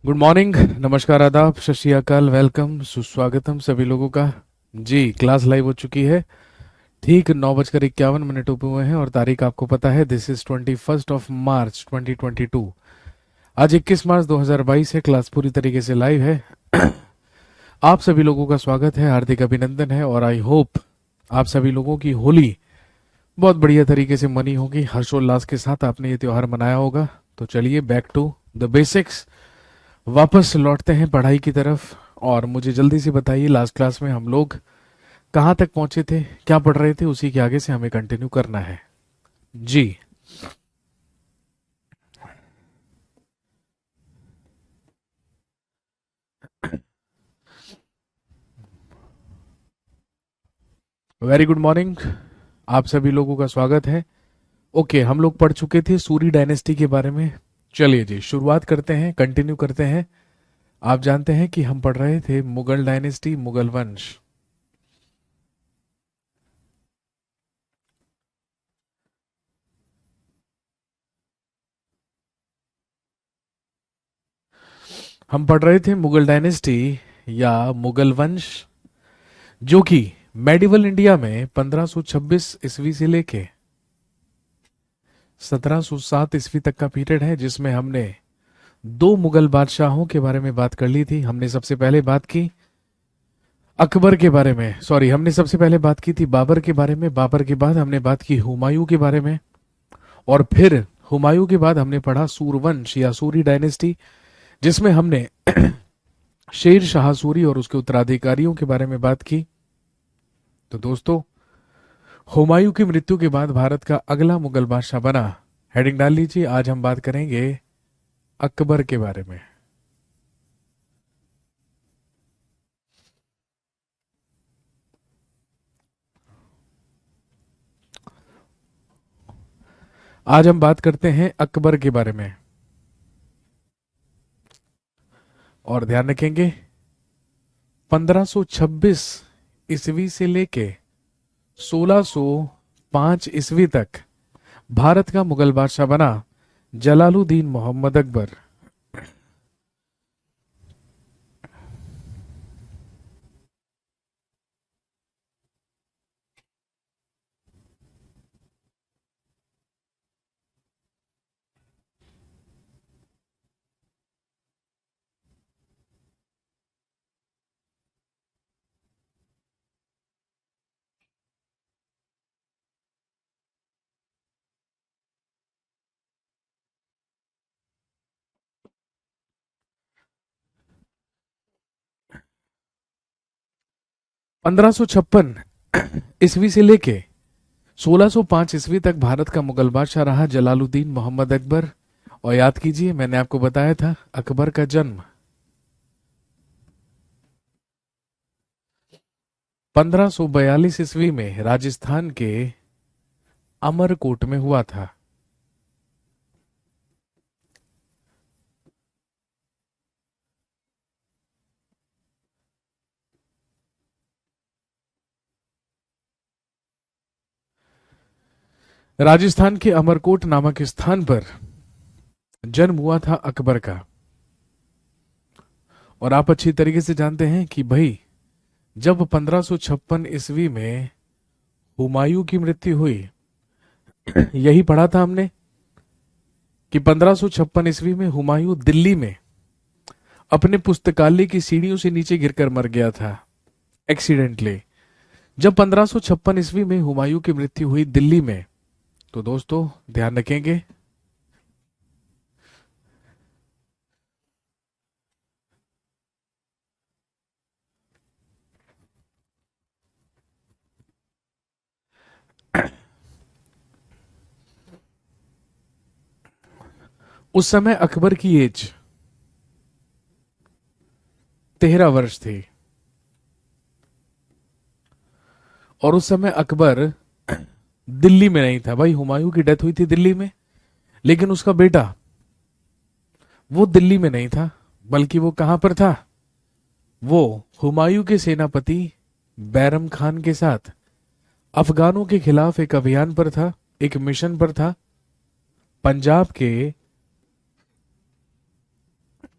Good morning, नमस्कार, आदाब, सत श्री अकाल, वेलकम, सुस्वागतम सभी लोगों का। जी, क्लास लाइव हो चुकी है। ठीक 9:51 हुए हैं और तारीख आपको पता है, दिस इज 21 मार्च 2022। आज 21 मार्च 2022 है। क्लास पूरी तरीके से लाइव है। आप सभी लोगों का स्वागत है, हार्दिक अभिनंदन है और आई होप आप सभी लोगों की होली बहुत बढ़िया तरीके से मनी होगी। हर्षोल्लास के साथ आपने ये त्योहार मनाया होगा। तो चलिए, बैक टू द बेसिक्स, वापस लौटते हैं पढ़ाई की तरफ। और मुझे जल्दी से बताइए, लास्ट क्लास में हम लोग कहाँ तक पहुंचे थे, क्या पढ़ रहे थे, उसी के आगे से हमें कंटिन्यू करना है। जी, वेरी गुड मॉर्निंग, आप सभी लोगों का स्वागत है। ओके, हम लोग पढ़ चुके थे सूरी डायनेस्टी के बारे में। चलिए जी, शुरुआत करते हैं, कंटिन्यू करते हैं। आप जानते हैं कि हम पढ़ रहे थे मुगल डायनेस्टी, मुगल वंश। हम पढ़ रहे थे मुगल डायनेस्टी या मुगल वंश, जो कि मेडिवल इंडिया में 1526 ईस्वी से लेके 1707 ईस्वी तक का पीरियड है, जिसमें हमने दो मुगल बादशाहों के बारे में बात कर ली थी। हमने सबसे पहले बात की अकबर के बारे में, सॉरी, हमने सबसे पहले बात की थी बाबर के बारे में। बाबर के बाद हमने बात की हुमायूं के बारे में। और फिर हुमायूं के बाद हमने पढ़ा सूरवंश या सूरी डायनेस्टी, जिसमें हमने शेर शाह सूरी और उसके उत्तराधिकारियों के बारे में बात की। तो दोस्तों, हुमायूं की मृत्यु के बाद भारत का अगला मुगल बादशाह बना, हेडिंग डाल लीजिए, आज हम बात करेंगे अकबर के बारे में। आज हम बात करते हैं अकबर के बारे में। और ध्यान रखेंगे, 1526 ईस्वी से लेके 1605 ईस्वी तक भारत का मुगल बादशाह बना जलालुद्दीन मोहम्मद अकबर। 1556 ईस्वी से लेके 1605 ईस्वी तक भारत का मुगल बादशाह रहा जलालुद्दीन मोहम्मद अकबर। और याद कीजिए, मैंने आपको बताया था अकबर का जन्म 1542 ईस्वी में राजस्थान के अमरकोट में हुआ था। राजस्थान के अमरकोट नामक स्थान पर जन्म हुआ था अकबर का। और आप अच्छी तरीके से जानते हैं कि भाई, जब 1556 ईस्वी में हुमायूं की मृत्यु हुई, यही पढ़ा था हमने कि 1556 ईस्वी में हुमायूं दिल्ली में अपने पुस्तकालय की सीढ़ियों से नीचे गिरकर मर गया था, एक्सीडेंटली। जब 1556 ईस्वी में हुमायूं की मृत्यु हुई दिल्ली में, तो दोस्तों ध्यान रखेंगे, उस समय अकबर की एज 13 वर्ष थी। और उस समय अकबर दिल्ली में नहीं था। भाई, हुमायूं की डेथ हुई थी दिल्ली में, लेकिन उसका बेटा वो दिल्ली में नहीं था, बल्कि वो कहां पर था? वो हुमायूं के सेनापति बैरम खान के साथ अफगानों के खिलाफ एक अभियान पर था, एक मिशन पर था। पंजाब के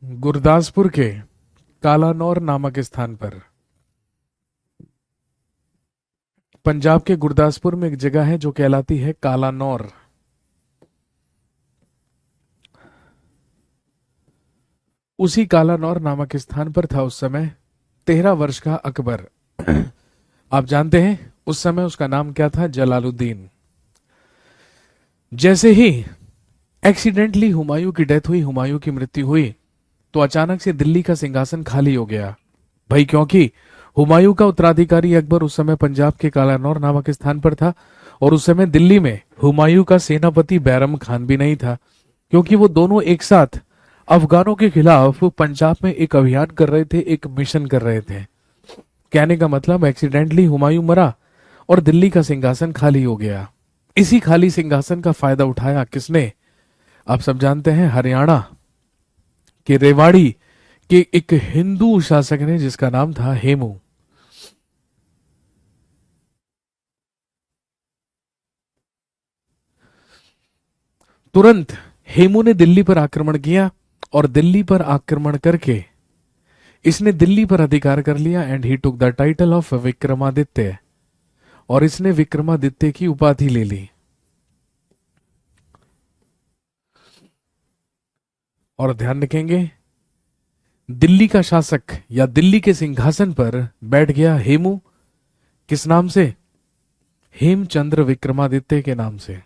गुरदासपुर के कालानौर नामक स्थान पर, पंजाब के गुरदासपुर में एक जगह है जो कहलाती है कालानौर। उसी कालानौर नामक स्थान पर था उस समय 13 वर्ष का अकबर। आप जानते हैं उस समय उसका नाम क्या था? जलालुद्दीन। जैसे ही एक्सीडेंटली हुमायूं की डेथ हुई, हुमायूं की मृत्यु हुई, तो अचानक से दिल्ली का सिंहासन खाली हो गया भाई, क्योंकि हुमायूं का उत्तराधिकारी अकबर उस समय पंजाब के कालानौर नामक स्थान पर था, और उस समय दिल्ली में हुमायूं का सेनापति बैरम खान भी नहीं था, क्योंकि वो दोनों एक साथ अफगानों के खिलाफ पंजाब में एक अभियान कर रहे थे, एक मिशन कर रहे थे। कहने का मतलब एक्सीडेंटली हुमायूं मरा और दिल्ली का सिंहासन खाली हो गया। इसी खाली सिंहासन का फायदा उठाया किसने? आप सब जानते हैं, हरियाणा के रेवाड़ी के एक हिंदू शासक ने, जिसका नाम था हेमू। तुरंत हेमू ने दिल्ली पर आक्रमण किया, और दिल्ली पर आक्रमण करके इसने दिल्ली पर अधिकार कर लिया, and he took the title of Vikramaditya, और इसने विक्रमादित्य की उपाधि ले ली। और ध्यान रखेंगे, दिल्ली का शासक या दिल्ली के सिंहासन पर बैठ गया हेमू, किस नाम से? हेमचंद्र विक्रमादित्य के नाम से।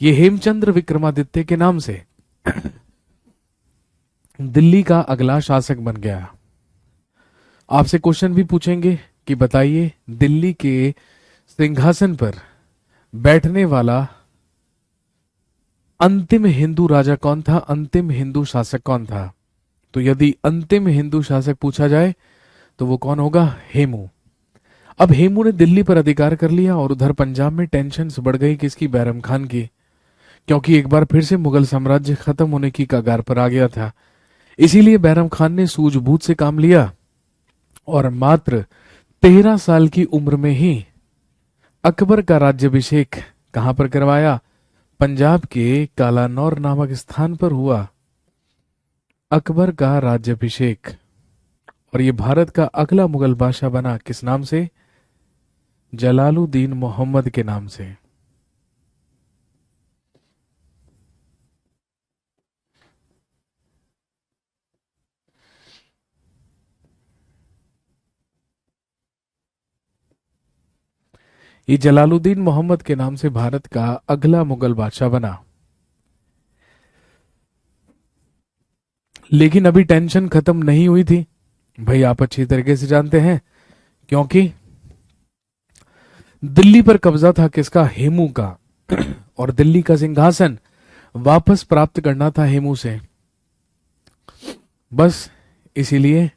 ये हेमचंद्र विक्रमादित्य के नाम से दिल्ली का अगला शासक बन गया। आपसे क्वेश्चन भी पूछेंगे कि बताइए दिल्ली के सिंहासन पर बैठने वाला अंतिम हिंदू राजा कौन था, अंतिम हिंदू शासक कौन था? तो यदि अंतिम हिंदू शासक पूछा जाए तो वो कौन होगा? हेमू। अब हेमू ने दिल्ली पर अधिकार कर लिया, और उधर पंजाब में टेंशन बढ़ गई किसकी? बैरम खान की, क्योंकि एक बार फिर से मुगल साम्राज्य खत्म होने की कगार पर आ गया था। इसीलिए बैरम खान ने सूझबूझ से काम लिया, और मात्र 13 साल की उम्र में ही अकबर का राज्याभिषेक कहां पर करवाया? पंजाब के कालानौर नामक स्थान पर हुआ अकबर का राज्याभिषेक। और ये भारत का अगला मुगल बादशाह बना, किस नाम से? जलालुद्दीन मोहम्मद के नाम से। ये जलालुद्दीन मोहम्मद के नाम से भारत का अगला मुगल बादशाह बना। लेकिन अभी टेंशन खत्म नहीं हुई थी भाई, आप अच्छी तरीके से जानते हैं, क्योंकि दिल्ली पर कब्जा था किसका? हेमू का। और दिल्ली का सिंहासन वापस प्राप्त करना था हेमू से। बस इसीलिए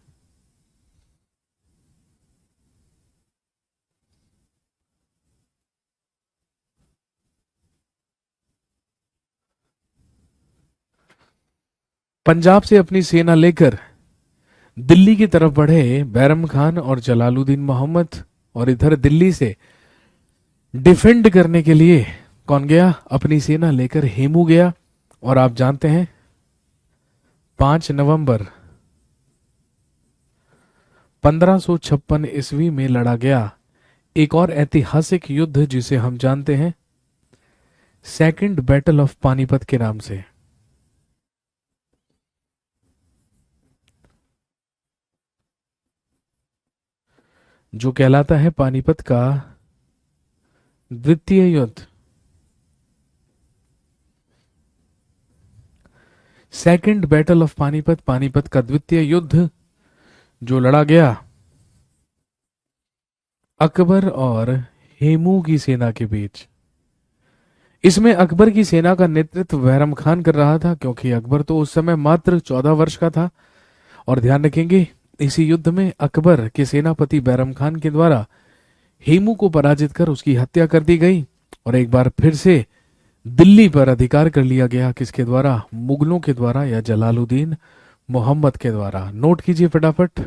पंजाब से अपनी सेना लेकर दिल्ली की तरफ बढ़े बैरम खान और जलालुद्दीन मोहम्मद, और इधर दिल्ली से डिफेंड करने के लिए कौन गया? अपनी सेना लेकर हेमू गया। और आप जानते हैं 5 नवंबर 1556 ईस्वी में लड़ा गया एक और ऐतिहासिक युद्ध, जिसे हम जानते हैं सेकंड बैटल ऑफ पानीपत के नाम से। जो कहलाता है पानीपत का द्वितीय युद्ध। Second battle of Panipat, Panipat का द्वितीय युद्ध जो लड़ा गया अकबर और हेमू की सेना के बीच। इसमें अकबर की सेना का नेतृत्व बैरम खान कर रहा था, क्योंकि अकबर तो उस समय मात्र 14 वर्ष का था। और ध्यान रखेंगे, इसी युद्ध में अकबर के सेनापति बैरम खान के द्वारा हेमू को पराजित कर उसकी हत्या कर दी गई, और एक बार फिर से दिल्ली पर अधिकार कर लिया गया किसके द्वारा? मुगलों के द्वारा, या जलालुद्दीन मोहम्मद के द्वारा। नोट कीजिए फटाफट।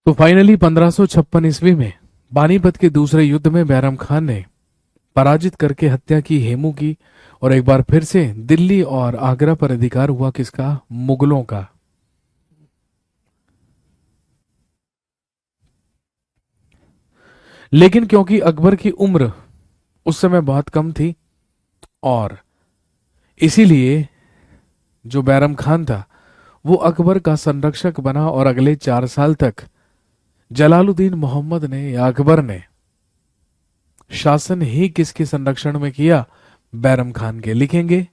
तो फाइनली 1556 ईस्वी में पानीपत के दूसरे युद्ध में बैरम खान ने पराजित करके हत्या की हेमू की, और एक बार फिर से दिल्ली और आगरा पर अधिकार हुआ किसका? मुगलों का। लेकिन क्योंकि अकबर की उम्र उस समय बहुत कम थी, और इसीलिए जो बैरम खान था वो अकबर का संरक्षक बना, और अगले 4 साल तक जलालुद्दीन मोहम्मद ने या अकबर ने शासन ही किसके संरक्षण में किया? बैरम खान के। लिखेंगे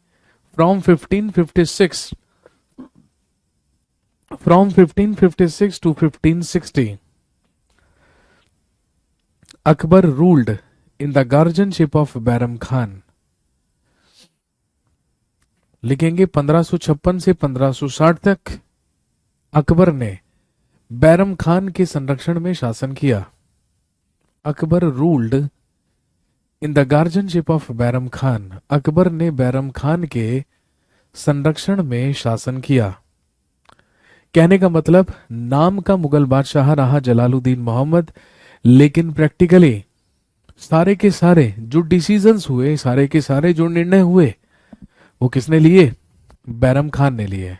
from 1556 to 1560 Akbar ruled in the guardianship of Bairam Khan. लिखेंगे 1556 से 1560 तक अकबर ने बैरम खान के संरक्षण में शासन किया। Akbar ruled in the guardianship of Bairam Khan. Akbar ने बैरम खान के संरक्षण में शासन किया। कहने का मतलब, नाम का मुगल बादशाह रहा जलालुद्दीन मोहम्मद, लेकिन प्रैक्टिकली सारे के सारे जो डिसीजंस हुए, सारे के सारे जो निर्णय हुए, वो किसने लिए? बैरम खान ने लिए।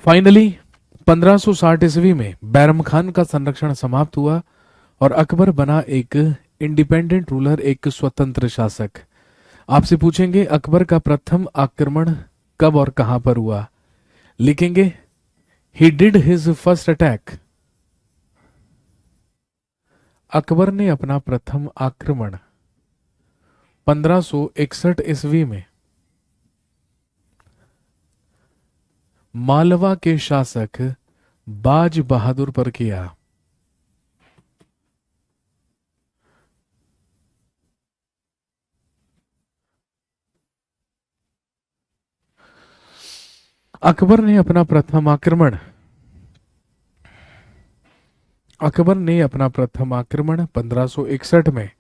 फाइनली 1560 ईस्वी में बैरम खान का संरक्षण समाप्त हुआ और अकबर बना एक इंडिपेंडेंट रूलर, एक स्वतंत्र शासक। आपसे पूछेंगे अकबर का प्रथम आक्रमण कब और कहां पर हुआ? लिखेंगे he did his first attack. Akbar ने अपना प्रथम आक्रमण 1561 ईस्वी में मालवा के शासक बाज बहादुर पर किया। अकबर ने अपना प्रथम आक्रमण 1561 में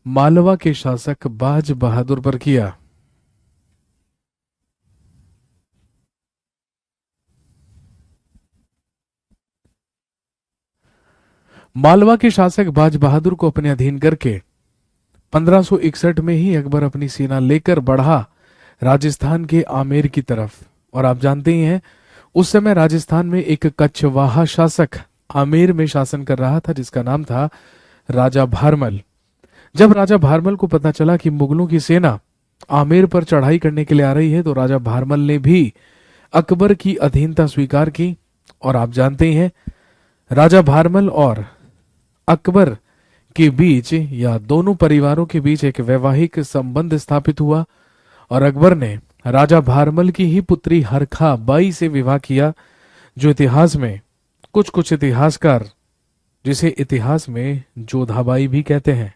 मालवा के शासक बाज बहादुर पर किया। मालवा के शासक बाज बहादुर को अपने अधीन करके 1561 में ही अकबर अपनी सेना लेकर बढ़ा राजस्थान के आमेर की तरफ। और आप जानते ही हैं उस समय राजस्थान में एक कछवाहा शासक आमेर में शासन कर रहा था, जिसका नाम था राजा भारमल। जब राजा भारमल को पता चला कि मुगलों की सेना आमेर पर चढ़ाई करने के लिए आ रही है, तो राजा भारमल ने भी अकबर की अधीनता स्वीकार की। और आप जानते ही हैं राजा भारमल और अकबर के बीच, या दोनों परिवारों के बीच, एक वैवाहिक संबंध स्थापित हुआ, और अकबर ने राजा भारमल की ही पुत्री हरखा बाई से विवाह किया, जो इतिहास में कुछ कुछ इतिहासकार जिसे इतिहास में जोधाबाई भी कहते हैं।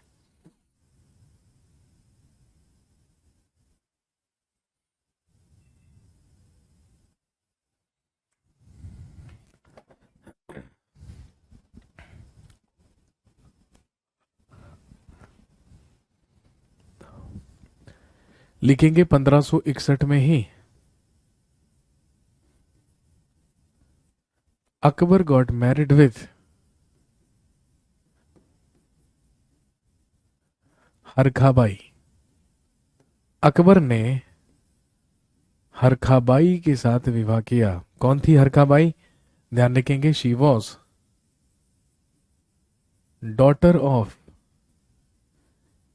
लिखेंगे 1561 में ही Akbar got married with Harkhabai. Akbar ने हरखाबाई के साथ विवाह किया। कौन थी हरखाबाई? ध्यान रखेंगे, she was daughter of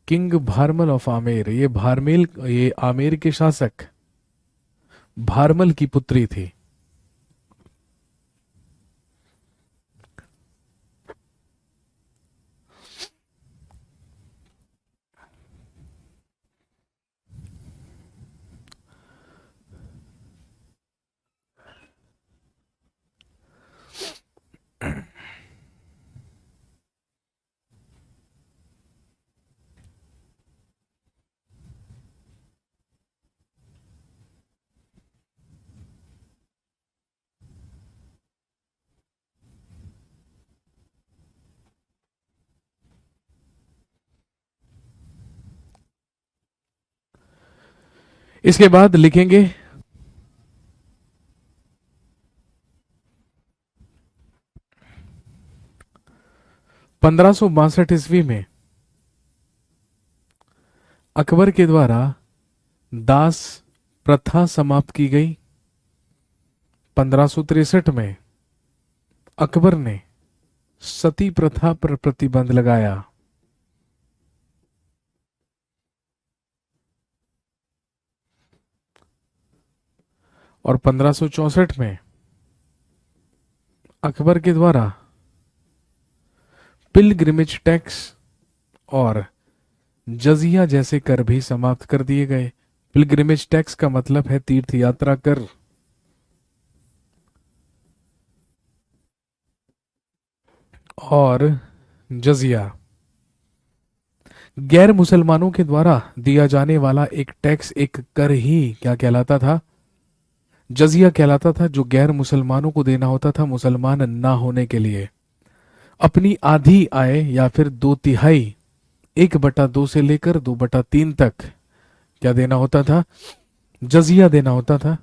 king Bharmal of Amer. ये आमेर के शासक भारमल की पुत्री थी। इसके बाद लिखेंगे 1562 ईस्वी में अकबर के द्वारा दास प्रथा समाप्त की गई। 1563 में अकबर ने सती प्रथा पर प्रतिबंध लगाया। और 1564 में अकबर के द्वारा पिलग्रिमेज टैक्स और जजिया जैसे कर भी समाप्त कर दिए गए। पिलग्रिमेज टैक्स का मतलब है तीर्थ यात्रा कर, और जजिया गैर मुसलमानों के द्वारा दिया जाने वाला एक टैक्स, एक कर ही क्या कहलाता था? जजिया कहलाता था, जो गैर मुसलमानों को देना होता था मुसलमान ना होने के लिए। अपनी आधी आय या फिर 2/3, 1/2 से लेकर 2/3 तक क्या देना होता था? जजिया देना होता था।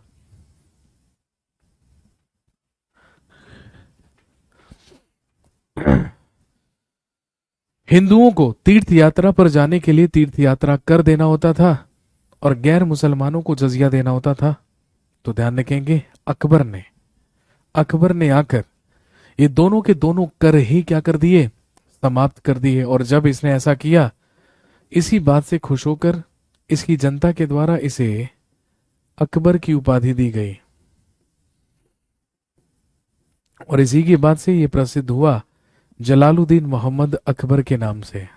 हिंदुओं को तीर्थ यात्रा पर जाने के लिए तीर्थ यात्रा कर देना होता था और गैर मुसलमानों को जजिया देना होता था। तो ध्यान रखेंगे, अकबर ने आकर ये दोनों के दोनों कर ही क्या कर दिए? समाप्त कर दिए। और जब इसने ऐसा किया, इसी बात से खुश होकर इसकी जनता के द्वारा इसे अकबर की उपाधि दी गई और इसी की बात से ये प्रसिद्ध हुआ जलालुद्दीन मोहम्मद अकबर के नाम से।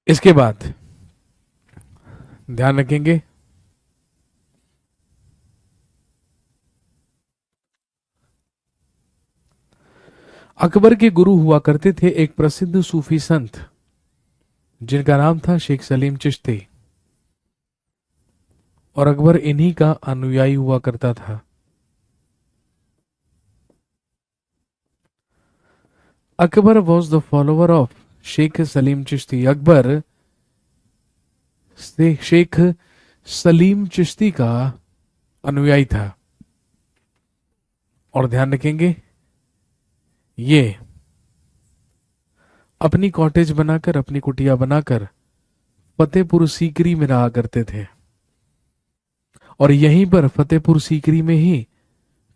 इसके बाद ध्यान रखेंगे, अकबर के गुरु हुआ करते थे एक प्रसिद्ध सूफी संत जिनका नाम था शेख सलीम चिश्ती, और अकबर इन्हीं का अनुयायी हुआ करता था। Akbar was the follower of Sheikh Salim Chishti. Akbar से शेख सलीम चिश्ती का अनुयायी था। और ध्यान रखेंगे, ये अपनी कॉटेज बनाकर, अपनी कुटिया बनाकर फतेहपुर सीकरी में रहा करते थे। और यहीं पर फतेहपुर सीकरी में ही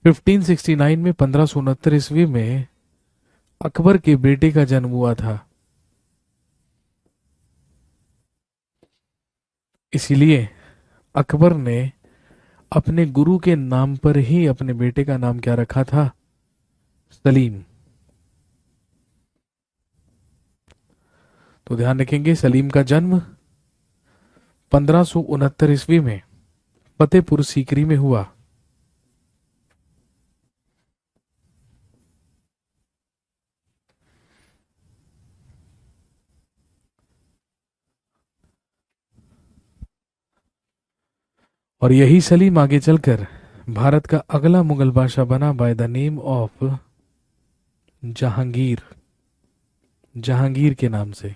1569 में 1569 ईस्वी में अकबर के बेटे का जन्म हुआ था। इसीलिए अकबर ने अपने गुरु के नाम पर ही अपने बेटे का नाम क्या रखा था? सलीम। तो ध्यान रखेंगे, सलीम का जन्म 1569 ईस्वी में फतेहपुर सीकरी में हुआ। और यही सलीम आगे चलकर भारत का अगला मुगल बादशाह बना by the name of Jahangir, Jahangir के नाम से।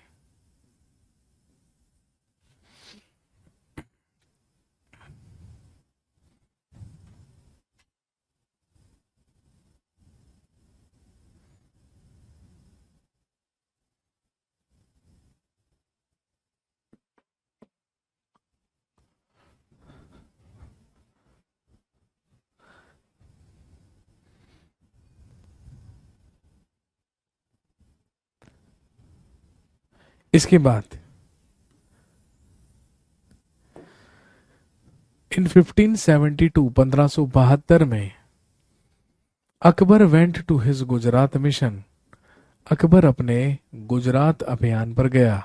इसके बाद इन 1572 1572 में Akbar went to his Gujarat mission Akbar अपने गुजरात अभियान पर गया।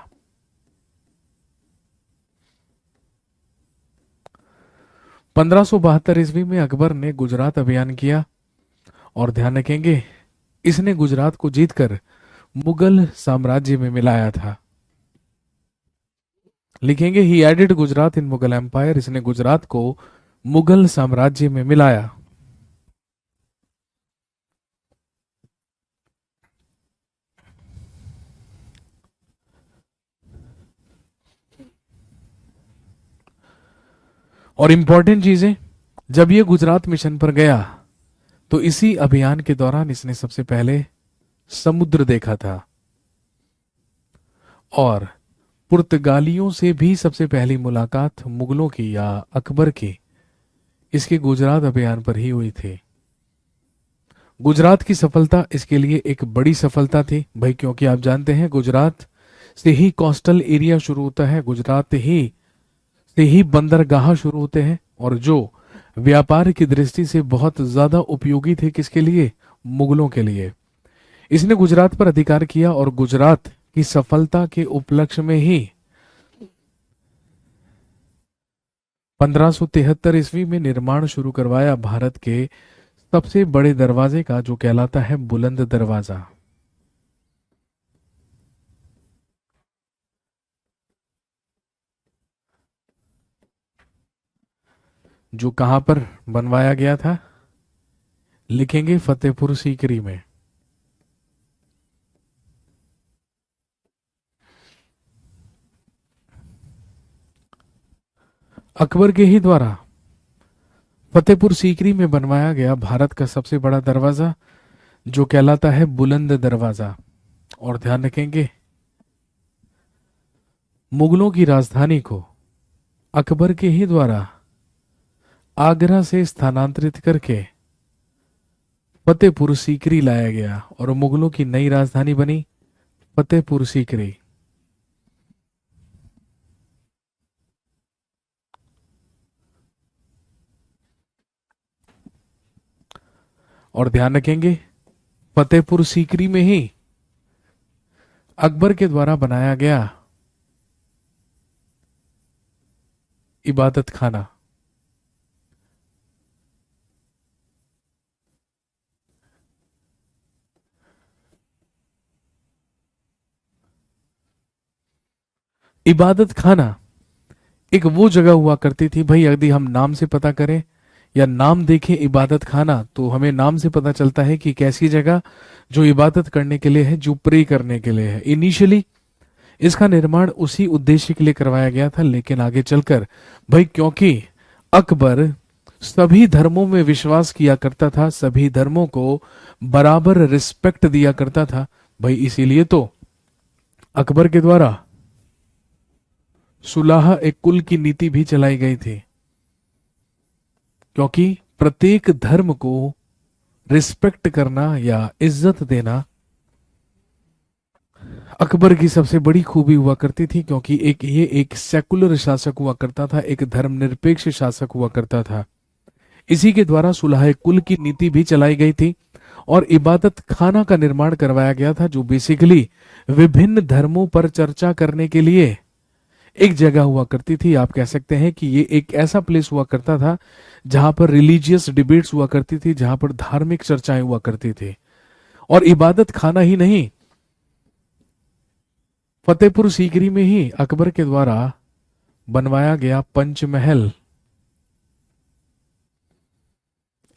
1572 ईस्वी में अकबर ने गुजरात अभियान किया, और ध्यान रखेंगे इसने गुजरात को जीतकर मुगल साम्राज्य में मिलाया था। लिखेंगे ही एडेड गुजरात इन मुगल एम्पायर, इसने गुजरात को मुगल साम्राज्य में मिलाया। और इंपॉर्टेंट चीजें, जब ये गुजरात मिशन पर गया तो इसी अभियान के दौरान इसने सबसे पहले समुद्र देखा था, और पुर्तगालियों से भी सबसे पहली मुलाकात मुगलों की या अकबर की इसके गुजरात अभियान पर ही हुई थी। गुजरात की सफलता इसके लिए एक बड़ी सफलता थी भाई, क्योंकि आप जानते हैं गुजरात से ही कोस्टल एरिया शुरू होता है, गुजरात से ही बंदरगाह शुरू होते हैं, और जो व्यापार की दृष्टि से बहुत ज्यादा उपयोगी थे किसके लिए, मुगलों के लिए। इसने गुजरात पर अधिकार किया, और गुजरात की सफलता के उपलक्ष्य में ही 1573 ईस्वी में निर्माण शुरू करवाया भारत के सबसे बड़े दरवाजे का, जो कहलाता है बुलंद दरवाजा। जो कहां पर बनवाया गया था, लिखेंगे फतेहपुर सीकरी में। अकबर के ही द्वारा फतेहपुर सीकरी में बनवाया गया भारत का सबसे बड़ा दरवाजा, जो कहलाता है बुलंद दरवाजा। और ध्यान रखेंगे मुगलों की राजधानी को अकबर के ही द्वारा आगरा से स्थानांतरित करके फतेहपुर सीकरी लाया गया, और मुगलों की नई राजधानी बनी फतेहपुर सीकरी। और ध्यान रखेंगे फतेहपुर सीकरी में ही अकबर के द्वारा बनाया गया इबादत खाना। इबादत खाना एक वो जगह हुआ करती थी भाई, यदि हम नाम से पता करें या नाम देखें इबादत खाना, तो हमें नाम से पता चलता है कि कैसी जगह जो इबादत करने के लिए है, जो प्रे करने के लिए है। इनिशियली इसका निर्माण उसी उद्देश्य के लिए करवाया गया था, लेकिन आगे चलकर भाई क्योंकि अकबर सभी धर्मों में विश्वास किया करता था, सभी धर्मों को बराबर रिस्पेक्ट दिया करता था भाई, इसीलिए तो अकबर के द्वारा सुलह एक कुल की नीति भी चलाई गई थी, क्योंकि प्रत्येक धर्म को रिस्पेक्ट करना या इज्जत देना अकबर की सबसे बड़ी खूबी हुआ करती थी, क्योंकि ये एक सेकुलर शासक हुआ करता था, एक धर्मनिरपेक्ष शासक हुआ करता था। इसी के द्वारा सुलह कुल की नीति भी चलाई गई थी, और इबादत खाना का निर्माण करवाया गया था, जो बेसिकली विभिन्न धर्मों पर चर्चा करने के लिए एक जगह हुआ करती थी। आप कह सकते हैं कि ये एक ऐसा प्लेस हुआ करता था जहां पर रिलीजियस डिबेट्स हुआ करती थी, जहां पर धार्मिक चर्चाएं हुआ करती थी। और इबादत खाना ही नहीं, फतेहपुर सीकरी में ही अकबर के द्वारा बनवाया गया पंचमहल।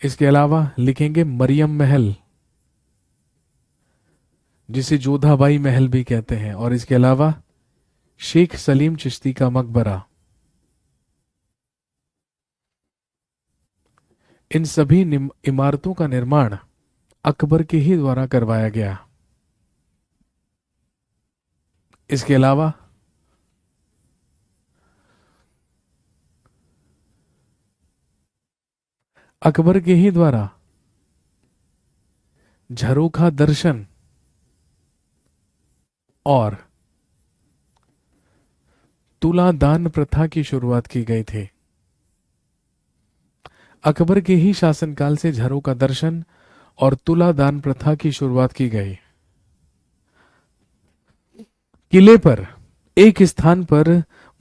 इसके अलावा लिखेंगे मरियम महल, जिसे जोधाबाई महल भी कहते हैं, और इसके अलावा शेख सलीम चिश्ती का मकबरा। इन सभी इमारतों का निर्माण अकबर के ही द्वारा करवाया गया। इसके अलावा अकबर के ही द्वारा झरोखा दर्शन और तुला दान प्रथा की शुरुआत की गई थी। अकबर के ही शासनकाल से झरोखा दर्शन और तुला दान प्रथा की शुरुआत की गई। किले पर एक स्थान पर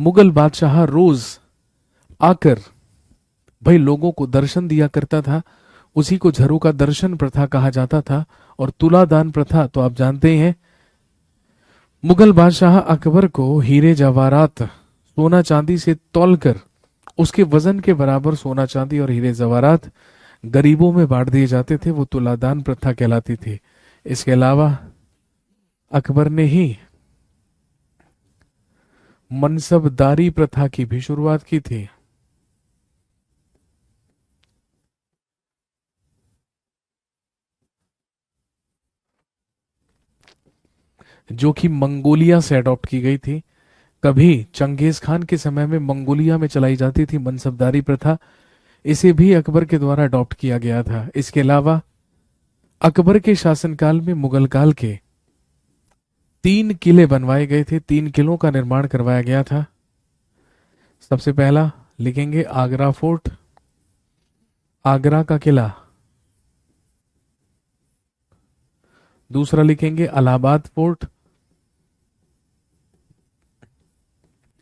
मुगल बादशाह रोज आकर भाई लोगों को दर्शन दिया करता था। उसी को झरों का दर्शन प्रथा कहा जाता था। और तुलादान प्रथा तो आप जानते ही हैं। मुगल बादशाह अकबर को हीरे जवाहरात सोना चांदी से तौलकर उसके वजन के बराबर सोना चांदी और हीरे जवाहरात गरीबों में बांट दिए जाते थे। वो तुलादान प्रथा कहलाती थी। इसके अलावा अकबर ने ही मनसबदारी प्रथा की भी शुरुआत की थी, जो कि मंगोलिया से अडॉप्ट की गई थी। कभी चंगेज खान के समय में मंगोलिया में चलाई जाती थी मनसबदारी प्रथा। इसे भी अकबर के द्वारा अडॉप्ट किया गया था। इसके अलावा अकबर के शासनकाल में मुगल काल के 3 किले बनवाए गए थे। 3 किलों का निर्माण करवाया गया था। सबसे पहला लिखेंगे आगरा फोर्ट, आगरा का किला। दूसरा लिखेंगे इलाहाबाद फोर्ट,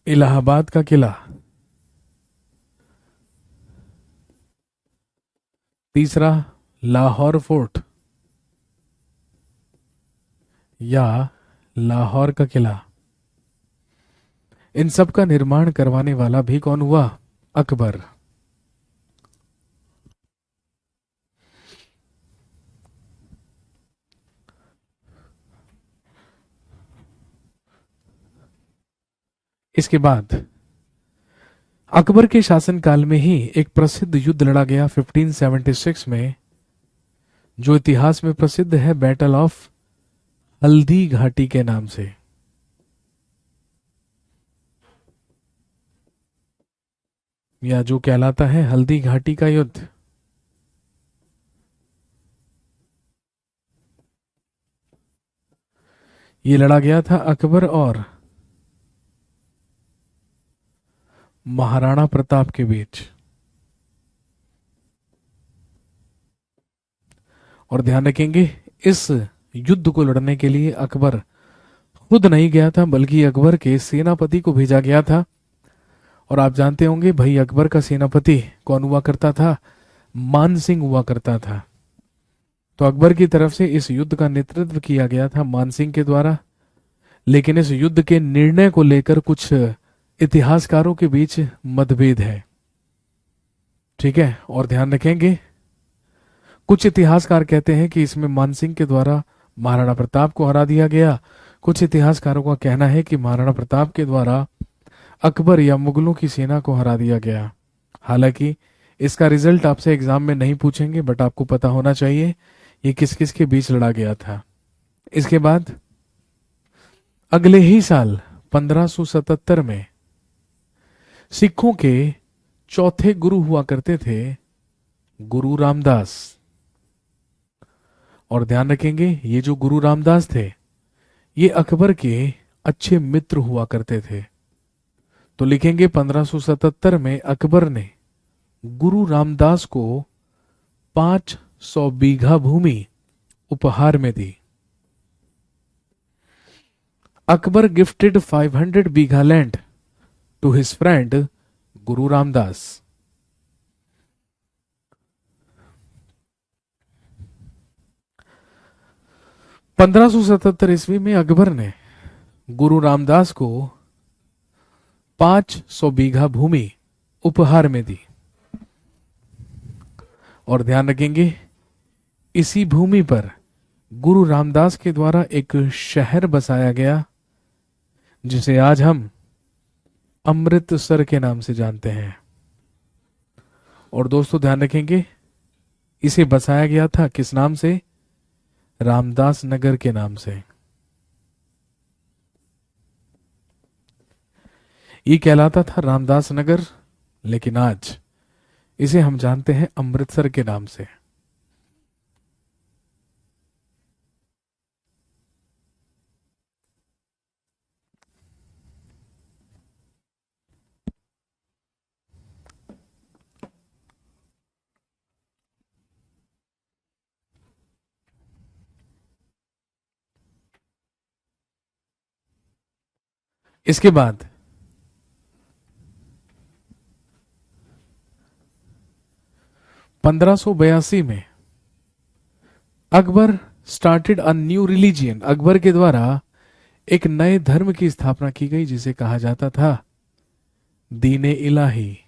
इलाहाबाद का किला। तीसरा लाहौर फोर्ट या लाहौर का किला। इन सब का निर्माण करवाने वाला भी कौन हुआ? अकबर। इसके बाद अकबर के शासनकाल में ही एक प्रसिद्ध युद्ध लड़ा गया 1576 में, जो इतिहास में प्रसिद्ध है बैटल ऑफ हल्दी घाटी के नाम से। या जो कहलाता है हल्दी घाटी का युद्ध। ये लड़ा गया था अकबर और महाराणा प्रताप के बीच। और ध्यान रखेंगे, इस युद्ध को लड़ने के लिए अकबर खुद नहीं गया था, बल्कि अकबर के सेनापति को भेजा गया था। और आप जानते होंगे भाई अकबर का सेनापति कौन हुआ करता था? मान सिंह हुआ करता था। तो अकबर की तरफ से इस युद्ध का नेतृत्व किया गया था मान सिंह के द्वारा। लेकिन इस युद्ध के निर्णय को लेकर कुछ इतिहासकारों के बीच मतभेद है। ठीक है, और ध्यान रखेंगे, कुछ इतिहासकार कहते हैं कि इसमें मानसिंह के द्वारा महाराणा प्रताप को हरा दिया गया। कुछ इतिहासकारों का कहना है कि महाराणा प्रताप के द्वारा अकबर या मुगलों की सेना को हरा दिया गया। हालांकि इसका रिजल्ट आपसे एग्जाम में नहीं पूछेंगे, बट आपको पता होना चाहिए ये किस किस के बीच लड़ा गया था। इसके बाद अगले ही साल 1577 में सिखों के चौथे गुरु हुआ करते थे गुरु रामदास। और ध्यान रखेंगे, ये जो गुरु रामदास थे ये अकबर के अच्छे मित्र हुआ करते थे। तो लिखेंगे 1577 में अकबर ने गुरु रामदास को 500 बीघा भूमि उपहार में दी। Akbar gifted 500 bigha land to his friend Guru Ramdas. 1577 में अकबर ने गुरु रामदास को 500 बीघा भूमि उपहार में दी। और ध्यान रखेंगे, इसी भूमि पर गुरु रामदास के द्वारा एक शहर बसाया गया जिसे आज हम अमृतसर के नाम से जानते हैं। और दोस्तों ध्यान रखेंगे, इसे बसाया गया था किस नाम से? रामदास नगर के नाम से। ये कहलाता था रामदास नगर, लेकिन आज इसे हम जानते हैं अमृतसर के नाम से। इसके बाद 1582 में Akbar started a new religion. Akbar के द्वारा एक नए धर्म की स्थापना की गई जिसे कहा जाता था दीन इलाही।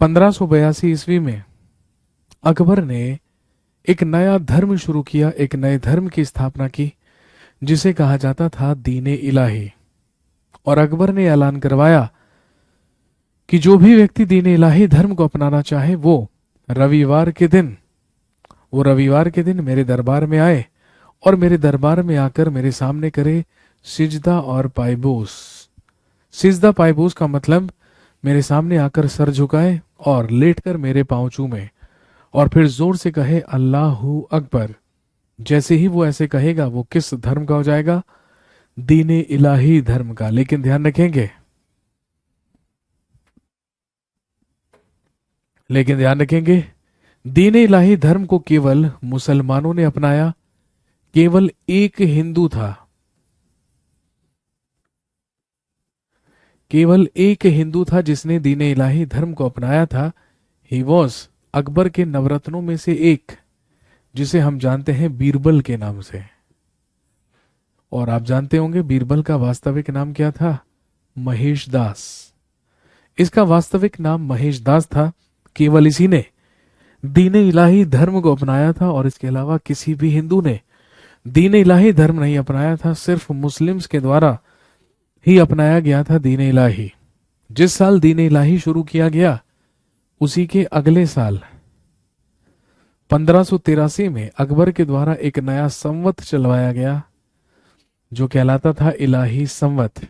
पंद्रह सौ बयासी ईस्वी में अकबर ने एक नया धर्म शुरू किया, एक नए धर्म की स्थापना की जिसे कहा जाता था दीन इलाही। और अकबर ने ऐलान करवाया कि जो भी व्यक्ति दीन इलाही धर्म को अपनाना चाहे वो रविवार के दिन मेरे दरबार में आए और मेरे दरबार में आकर मेरे सामने करे सिजदा और पायबोस। सिजदा पायबोस का मतलब मेरे सामने आकर सर झुकाए और लेटकर मेरे पांव चूमे और फिर जोर से कहे अल्लाहू अकबर। जैसे ही वो ऐसे कहेगा वो किस धर्म का हो जाएगा? दीन इलाही धर्म का। लेकिन ध्यान रखेंगे, दीन इलाही धर्म को केवल मुसलमानों ने अपनाया। केवल एक हिंदू था, जिसने दीन इलाही धर्म को अपनाया था। ही वॉज अकबर के नवरत्नों में से एक, जिसे हम जानते हैं बीरबल के नाम से। और आप जानते होंगे बीरबल का वास्तविक नाम क्या था? महेश दास। इसका वास्तविक नाम महेश दास था। केवल इसी ने दीन इलाही धर्म को अपनाया था और इसके अलावा किसी भी हिंदू ने दीन इलाही धर्म नहीं अपनाया था। सिर्फ मुस्लिम्स के द्वारा ही अपनाया गया था दीन इलाही। जिस साल दीन इलाही शुरू किया गया उसी के अगले साल 1583 में अकबर के द्वारा एक नया संवत चलवाया गया जो कहलाता था इलाही संवत।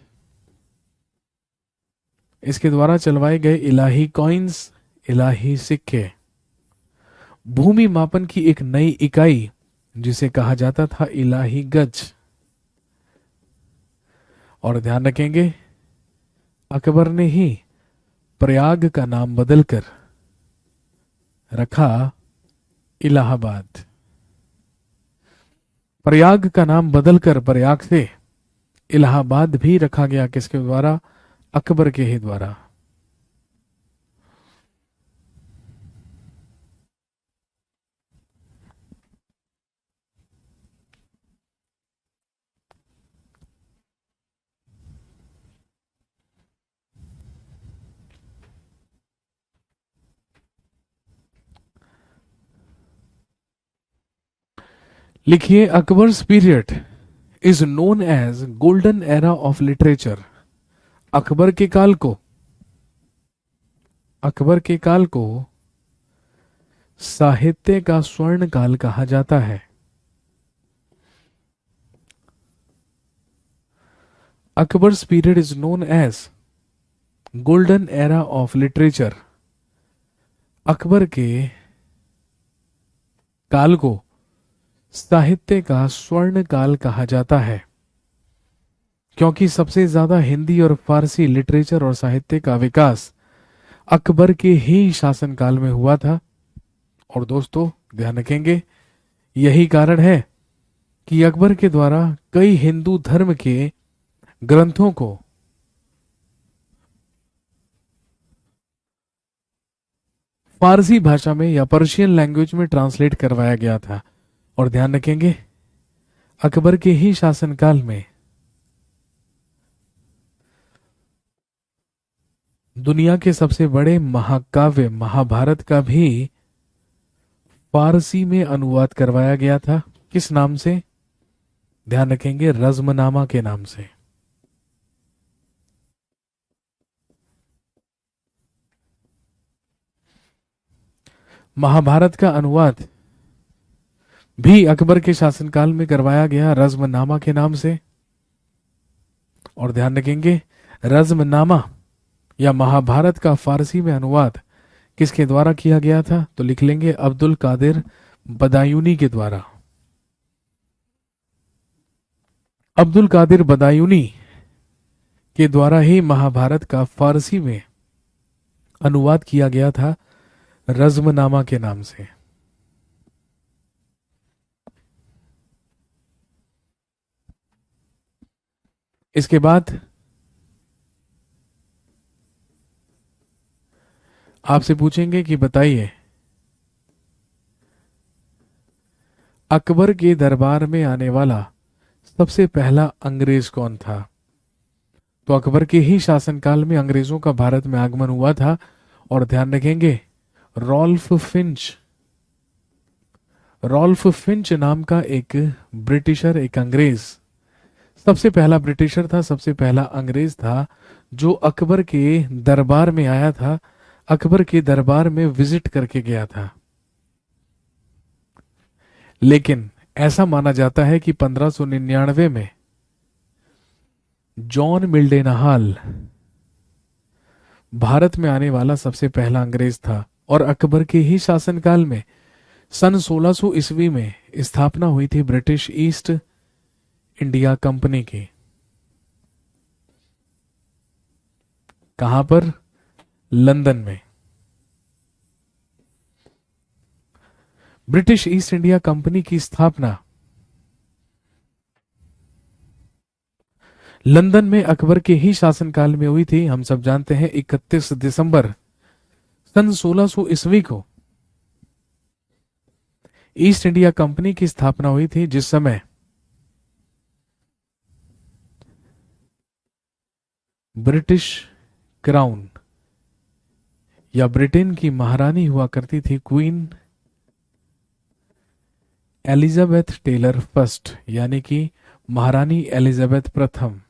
इसके द्वारा चलवाए गए इलाही कॉइन्स, इलाही सिक्के, भूमि मापन की एक नई इकाई जिसे कहा जाता था इलाही गज। और ध्यान रखेंगे अकबर ने ही प्रयाग का नाम बदलकर रखा इलाहाबाद। प्रयाग का नाम बदलकर प्रयाग से इलाहाबाद भी रखा गया। किसके द्वारा? अकबर के ही द्वारा। लिखिए Akbar's period is known as golden era of literature. Akbar के काल को साहित्य का स्वर्ण काल कहा जाता है। Akbar's period is known as golden era of literature. Akbar के काल को साहित्य का स्वर्ण काल कहा जाता है क्योंकि सबसे ज्यादा हिंदी और फारसी लिटरेचर और साहित्य का विकास अकबर के ही शासनकाल में हुआ था। और दोस्तों ध्यान रखेंगे यही कारण है कि अकबर के द्वारा कई हिंदू धर्म के ग्रंथों को फारसी भाषा में या पर्शियन लैंग्वेज में ट्रांसलेट करवाया गया था। और ध्यान रखेंगे अकबर के ही शासनकाल में दुनिया के सबसे बड़े महाकाव्य महाभारत का भी फारसी में अनुवाद करवाया गया था। किस नाम से? ध्यान रखेंगे रज़्मनामा के नाम से। महाभारत का अनुवाद भी अकबर के शासनकाल में करवाया गया रज़्मनामा के नाम से। और ध्यान रखेंगे रज़्मनामा या महाभारत का फारसी में अनुवाद किसके द्वारा किया गया था? तो लिख लेंगे अब्दुल कादिर बदायूनी के द्वारा। अब्दुल कादिर बदायूनी के द्वारा ही महाभारत का फारसी में अनुवाद किया गया था रज़्मनामा के नाम से। इसके बाद आपसे पूछेंगे कि बताइए अकबर के दरबार में आने वाला सबसे पहला अंग्रेज कौन था। तो अकबर के ही शासनकाल में अंग्रेजों का भारत में आगमन हुआ था। और ध्यान रखेंगे रॉल्फ फिंच, रॉल्फ फिंच नाम का एक ब्रिटिशर, एक अंग्रेज सबसे पहला ब्रिटिशर था, सबसे पहला अंग्रेज था जो अकबर के दरबार में आया था, अकबर के दरबार में विजिट करके गया था। लेकिन ऐसा माना जाता है कि 1599 में जॉन मिल्डेनहाल भारत में आने वाला सबसे पहला अंग्रेज था। और अकबर के ही शासनकाल में सन 1600 ईस्वी में स्थापना हुई थी ब्रिटिश ईस्ट इंडिया कंपनी की। कहां पर? लंदन में। ब्रिटिश ईस्ट इंडिया कंपनी की स्थापना लंदन में अकबर के ही शासनकाल में हुई थी। हम सब जानते हैं 31 दिसंबर सन 1600 ईस्वी को ईस्ट इंडिया कंपनी की स्थापना हुई थी, जिस समय ब्रिटिश क्राउन या ब्रिटेन की महारानी हुआ करती थी क्वीन एलिजाबेथ टेलर फर्स्ट, यानी कि महारानी एलिजाबेथ प्रथम।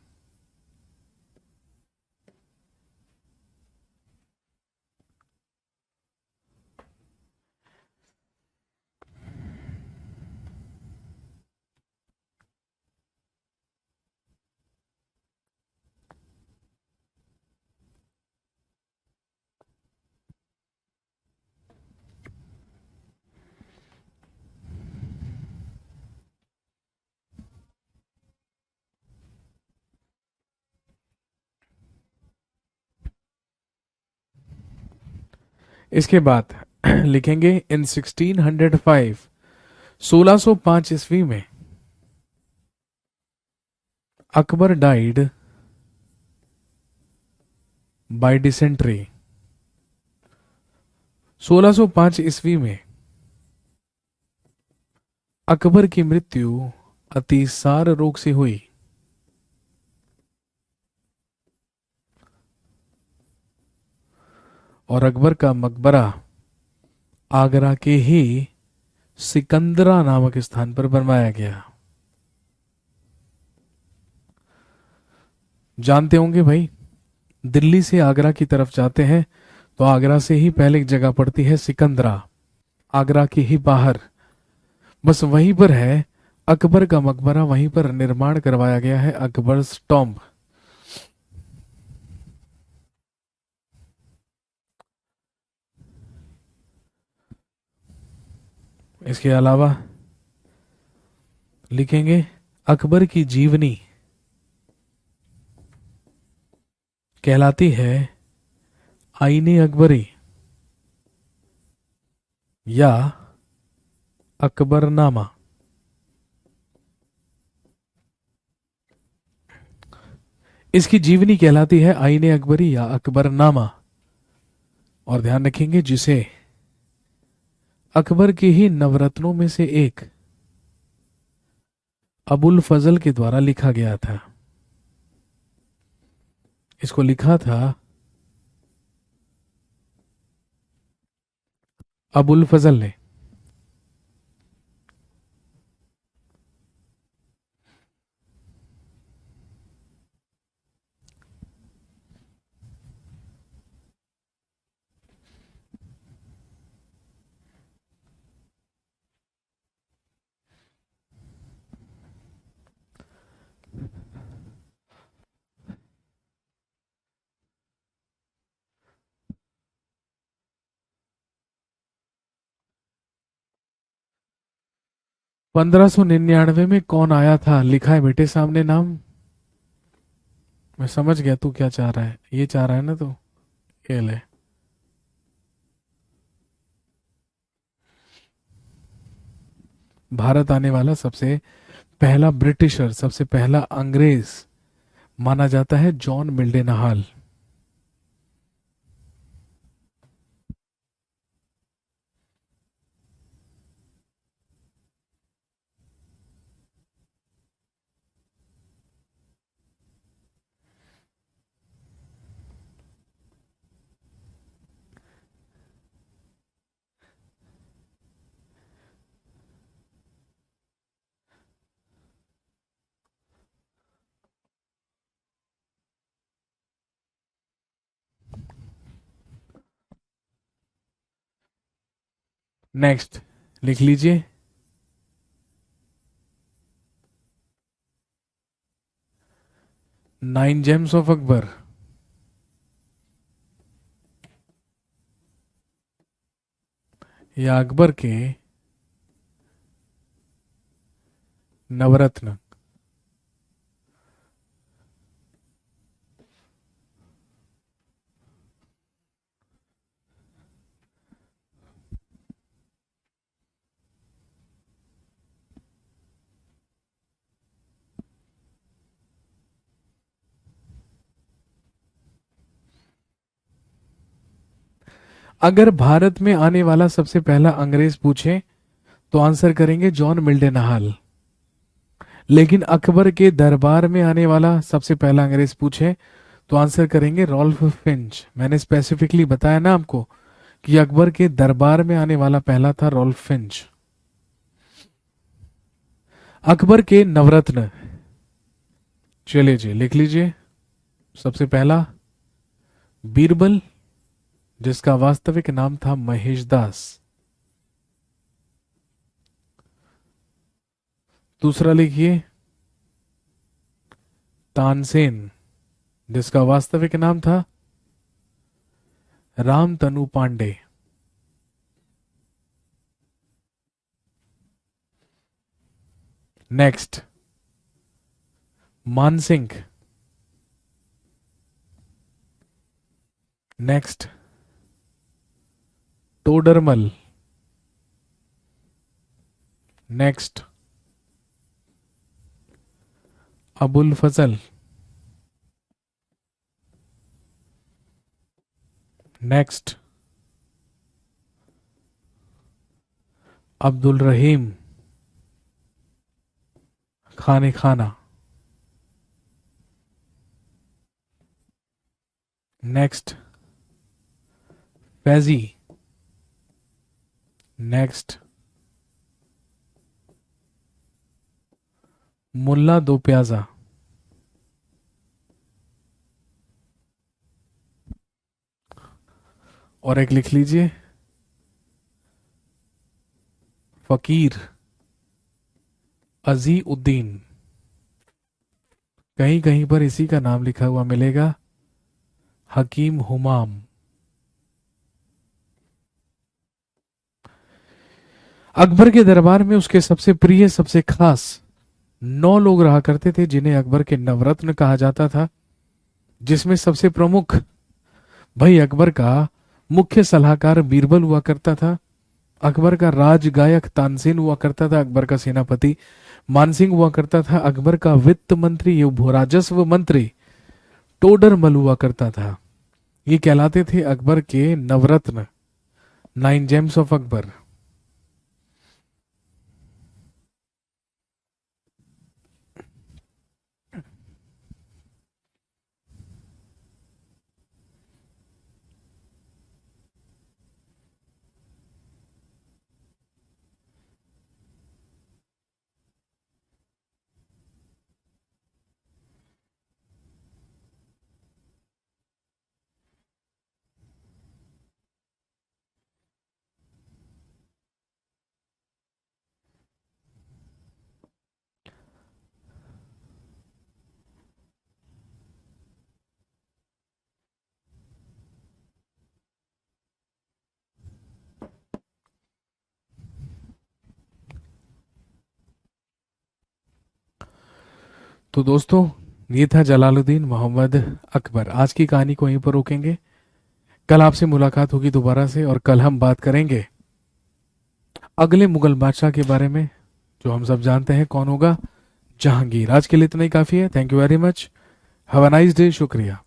इसके बाद लिखेंगे इन 1605 1605 ईस्वी में अकबर डाइड बाय डिसेंट्री। 1605 ईस्वी में अकबर की मृत्यु अतिसार रोग से हुई। और अकबर का मकबरा आगरा के ही सिकंदरा नामक स्थान पर बनवाया गया। जानते होंगे भाई, दिल्ली से आगरा की तरफ जाते हैं तो आगरा से ही पहले एक जगह पड़ती है सिकंदरा, आगरा के ही बाहर, बस वहीं पर है अकबर का मकबरा, वहीं पर निर्माण करवाया गया है अकबर्स टॉम्ब। इसके अलावा लिखेंगे अकबर की जीवनी कहलाती है आईने अकबरी या अकबरनामा। इसकी जीवनी कहलाती है आईने अकबरी या अकबरनामा। और ध्यान रखेंगे जिसे अकबर के ही नवरत्नों में से एक अबुल फजल के द्वारा लिखा गया था। इसको लिखा था अबुल फजल ने। पंद्रह सौ निन्यानवे में कौन आया था? लिखा है बेटे सामने नाम। मैं समझ गया तू क्या चाह रहा है, ये चाह रहा है ना तू, ये ले। भारत आने वाला सबसे पहला ब्रिटिशर, सबसे पहला अंग्रेज माना जाता है जॉन मिल्डेनहाल। नेक्स्ट लिख लीजिए। 9 जेम्स ऑफ अकबर। या अकबर के नवरत्न। अगर भारत में आने वाला सबसे पहला अंग्रेज पूछे तो आंसर करेंगे जॉन मिल्डेनहाल। लेकिन अकबर के दरबार में आने वाला सबसे पहला अंग्रेज पूछे तो आंसर करेंगे रॉल्फ फिंच। मैंने स्पेसिफिकली बताया ना आपको कि अकबर के दरबार में आने वाला पहला था रॉल्फ फिंच। अकबर के नवरत्न, चलिए जी लिख लीजिए। सबसे पहला बीरबल, जिसका वास्तविक नाम था महेश दास। दूसरा लिखिए तानसेन, जिसका वास्तविक नाम था Ramtanu Pandey. Next Mansingh. Next Todarmal. Next Abul Fazal. Next Abdul Rahim Khane Khana. Next Faizi. Next मुल्ला दो प्याजा। और एक लिख लीजिए फकीर अजी उद्दीन। कहीं कहीं पर इसी का नाम लिखा हुआ मिलेगा, हकीम हुमाम। अकबर के दरबार में उसके सबसे प्रिय, सबसे खास 9 लोग रहा करते थे, जिन्हें अकबर के नवरत्न कहा जाता था। जिसमें सबसे प्रमुख भाई अकबर का मुख्य सलाहकार बीरबल हुआ करता था। अकबर का राज गायक तानसेन हुआ करता था। अकबर का सेनापति मानसिंह हुआ करता था। अकबर का वित्त मंत्री, ये राजस्व मंत्री टोडरमल हुआ करता था। ये कहलाते थे अकबर के नवरत्न, 9 जेम्स ऑफ अकबर। तो दोस्तों ये था जलालुद्दीन मोहम्मद अकबर। आज की कहानी को यहीं पर रोकेंगे। कल आपसे मुलाकात होगी दोबारा से, और कल हम बात करेंगे अगले मुगल बादशाह के बारे में, जो हम सब जानते हैं कौन होगा, जहांगीर। आज के लिए इतना ही काफ़ी है। Thank you very much. Have a nice day. शुक्रिया।